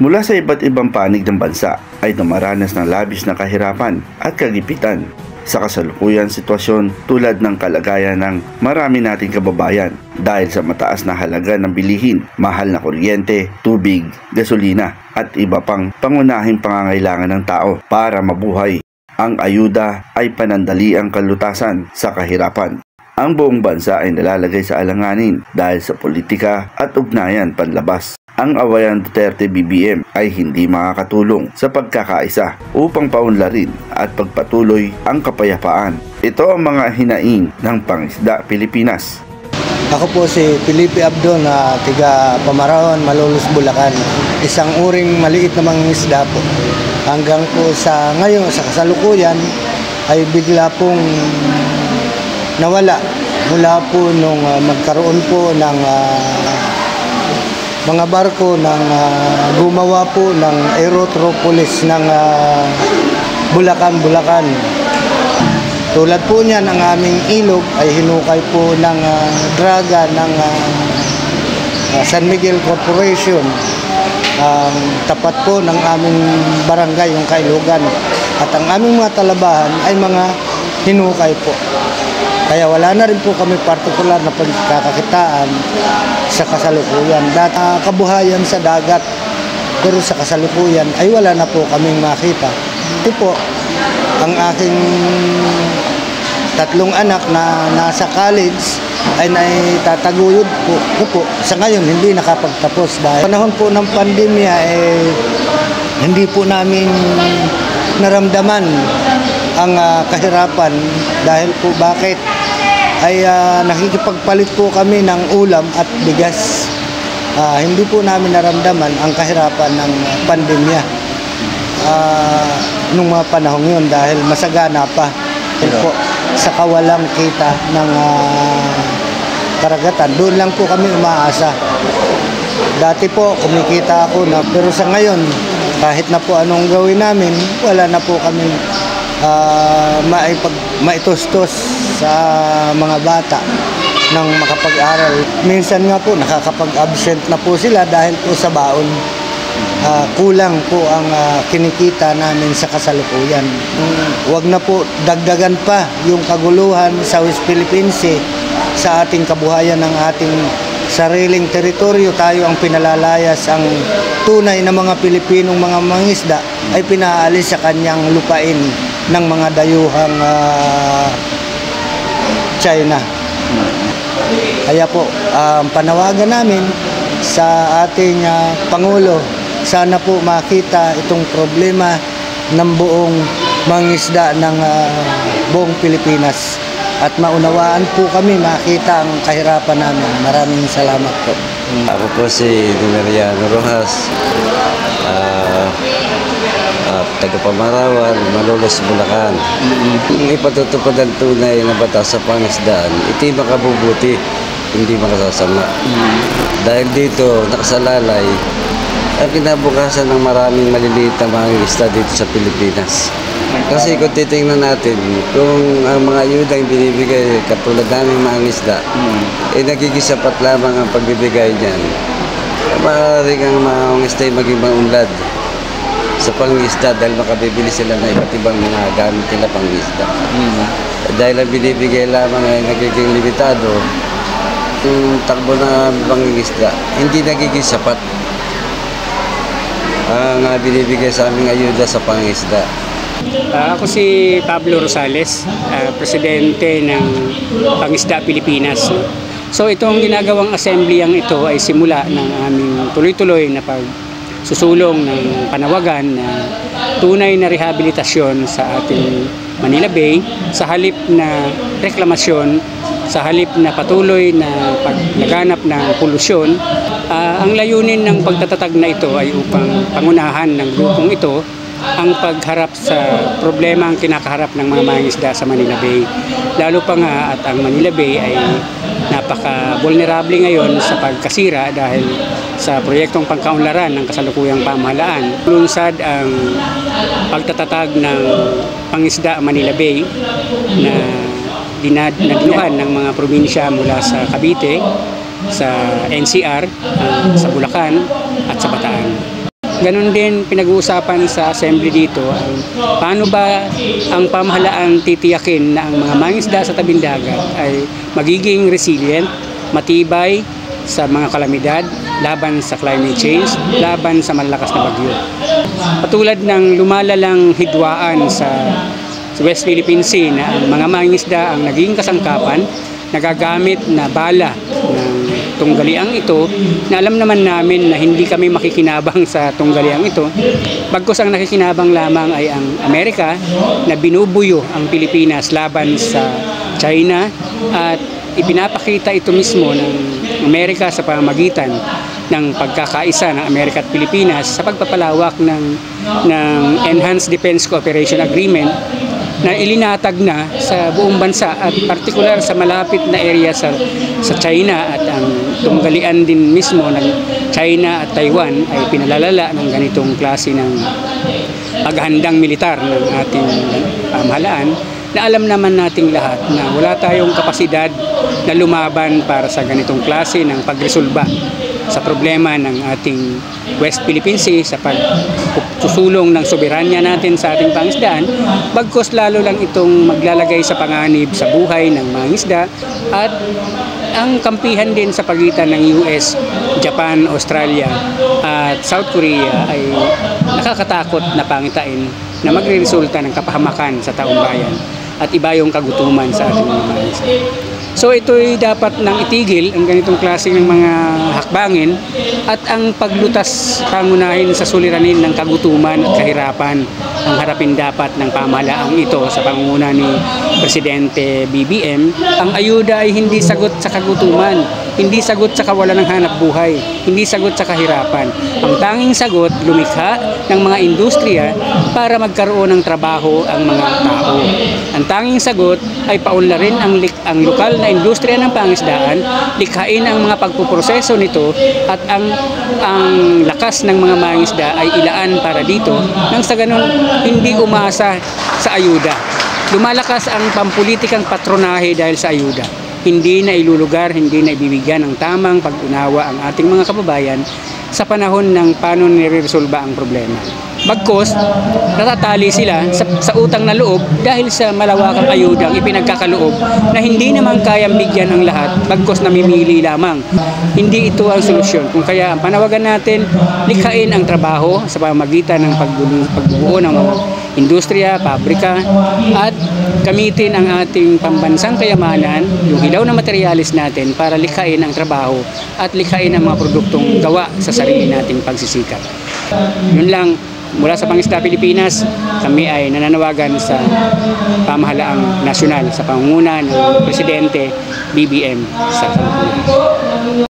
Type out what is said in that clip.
mula sa iba't ibang panig ng bansa ay dumaranas ng labis na kahirapan at kagipitan sa kasalukuyang sitwasyon tulad ng kalagayan ng marami nating kababayan dahil sa mataas na halaga ng bilihin, mahal na kuryente, tubig, gasolina at iba pang pangunahing pangangailangan ng tao para mabuhay. Ang ayuda ay panandaliang kalutasan sa kahirapan. Ang buong bansa ay nalalagay sa alanganin dahil sa politika at ugnayan panlabas. Ang awayan Duterte-BBM ay hindi makakatulong sa pagkakaisa upang paunlarin at pagpatuloy ang kapayapaan. Ito ang mga hinaing ng Pangisda Pilipinas. Ako po si Felipe Abdon na tiga Pamarawan, Malolos, Bulacan. Isang uring maliit na mangingisda po. Hanggang po sa ngayon, sa kasalukuyan, ay bigla pong nawala mula po nung magkaroon po ng mga barko ng gumawa po ng Aerotropolis ng Bulacan. Tulad po niyan, ang aming ilog ay hinukay po ng draga ng San Miguel Corporation. Tapat po ng aming barangay, yung Kailugan. At ang aming mga talabahan ay mga hinukay po. Kaya wala na rin po kami partikular na pagkakakitaan sa kasalukuyan. Kabuhayan sa dagat, pero sa kasalukuyan ay wala na po kaming makita. Ito po, ang aking tatlong anak na nasa college ay naitataguyod po. Sa ngayon, hindi nakapagtapos dahil panahon po ng pandemya hindi po namin naramdaman ang kahirapan dahil po bakit ay nakikipagpalit po kami ng ulam at bigas. Hindi po namin naramdaman ang kahirapan ng pandemya nung mga panahon yun dahil masagana pa po sa kawalang kita ng karagatan. Doon lang po kami umaasa. Dati po kumikita ako na, pero sa ngayon kahit na po anong gawin namin, wala na po kami maitustos sa mga bata ng makapag-aral. Minsan nga po nakakapag-absent na po sila dahil po sa baon. Kulang po ang kinikita namin sa kasalukuyan. Huwag na po dagdagan pa yung kaguluhan sa West Philippine Sea sa ating kabuhayan ng ating sariling teritoryo. Tayo ang pinalalayas, ang tunay na mga Pilipinong mga mangisda ay pinaalis sa kanyang lupain ng mga dayuhang China. Kaya po, panawagan namin sa ating Pangulo, sana po makita itong problema ng buong mangisda ng buong Pilipinas at maunawaan po kami, makita ang kahirapan namin. Maraming salamat po. Ako po si Dimeriano Rojas, taga Pamarawan, Malolos, Bulacan. Kung ipatutupad ang tunay na batas sa pangisdaan, ito'y makabubuti, hindi makasasama. Dahil dito, nakasalalay ang kinabukasan ng maraming maliliit na mangingisda dito sa Pilipinas. Kasi kung titingnan natin, kung ang mga ayudang binibigay katulad namin mangingisda, nagigisapat lamang ang pagbibigay niyan, maaaring ang mangingisda ay maging maunlad sa pangisda dahil makabibili sila na iba't ibang mga gamit nila pangisda. Dahil ang binibigay lamang ay nagiging limitado, yung takbo na pangisda, hindi nagiging sapat ang binibigay sa aming ayuda sa pangisda. Ako si Pablo Rosales, presidente ng Pangisda Pilipinas. So itong ginagawang assembleyang ito ay simula ng aming tuloy-tuloy na pagsusulong ng panawagan na tunay na rehabilitasyon sa ating Manila Bay sa halip na reklamasyon, sa halip na patuloy na paglaganap ng polusyon. Ang layunin ng pagtatatag na ito ay upang pangunahan ng grupong ito ang pagharap sa problema ang kinakaharap ng mga mangingisda sa Manila Bay. Lalo pa nga at ang Manila Bay ay napaka-vulnerable ngayon sa pagkasira dahil sa proyektong pangkaunlaran ng kasalukuyang pamahalaan. Lunsad ang pagtatatag ng pangisda Manila Bay na dinadluhan ng mga probinsya mula sa Cavite, sa NCR, sa Bulacan at sa Bataan. Ganon din pinag-uusapan sa assembly dito ay paano ba ang pamahalaan titiyakin na ang mga mangingisda sa tabing dagat ay magiging resilient, matibay sa mga kalamidad, laban sa climate change, laban sa malalakas na bagyo. Patulad ng lumalalang hidwaan sa West Philippine Sea na ang mga mangingisda ang naging kasangkapan, nagagamit na bala ng tunggaliang ito na alam naman namin na hindi kami makikinabang sa tunggaliang ito. Bagkus ang nakikinabang lamang ay ang Amerika na binubuyo ang Pilipinas laban sa China at ipinapakita ito mismo ng Amerika sa pamamagitan ng pagkakaisa ng Amerika at Pilipinas sa pagpapalawak ng Enhanced Defense Cooperation Agreement na ilinatag na sa buong bansa at partikular sa malapit na area sa China, at ang tunggalian din mismo ng China at Taiwan ay pinalalala ng ganitong klase ng paghahandang militar ng ating pamahalaan, na alam naman nating lahat na wala tayong kapasidad na lumaban para sa ganitong klase ng pagresolba sa problema ng ating West Philippine Sea, sa pagsusulong ng soberanya natin sa ating pangisdaan, bagkus lalo lang itong maglalagay sa panganib sa buhay ng mga isda at ang kampihan din sa pagitan ng US, Japan, Australia at South Korea ay nakakatakot na pangitain na magre-resulta ng kapahamakan sa taong bayan at iba yung kagutuman sa ating mga isda. So ito'y dapat nang itigil ang ganitong klase ng mga hakbangin at ang paglutas pangunahin sa suliranin ng kagutuman at kahirapan ang harapin dapat ng pamahalaang ito sa pangunguna ni Presidente BBM. Ang ayuda ay hindi sagot sa kagutuman, hindi sagot sa kawalan ng hanap buhay, hindi sagot sa kahirapan. Ang tanging sagot, lumikha ng mga industriya para magkaroon ng trabaho ang mga tao. Ang tanging sagot ay paunlarin ang lokal na industriya ng pangisdaan, likhain ang mga pagpuproseso nito at ang lakas ng mga mangisda ay ilaan para dito nang sa ganun hindi umasa sa ayuda. Lumalakas ang pampulitikang patronahe dahil sa ayuda. Hindi na ilulugar, hindi na ibibigyan ng tamang pag-unawa ang ating mga kababayan sa panahon ng paano niresolba ang problema. Bagkus, natatali sila sa utang na loob dahil sa malawakang ayudang ipinagkakaloob na hindi naman kayang bigyan ang lahat, bagkus namimili lamang. Hindi ito ang solusyon. Kung kaya ang panawagan natin, likhain ang trabaho sa pamamagitan ng pagbubuo ng mga industriya, pabrika, at gamitin ang ating pambansang kayamanan, yung ilaw na materialis natin para likhain ang trabaho at likhain ang mga produktong gawa sa sarili nating pagsisikap. Yun lang, mula sa Pangisda Pilipinas, kami ay nananawagan sa pamahalaang nasyonal sa pangunguna ng Presidente BBM sa kalukuyan.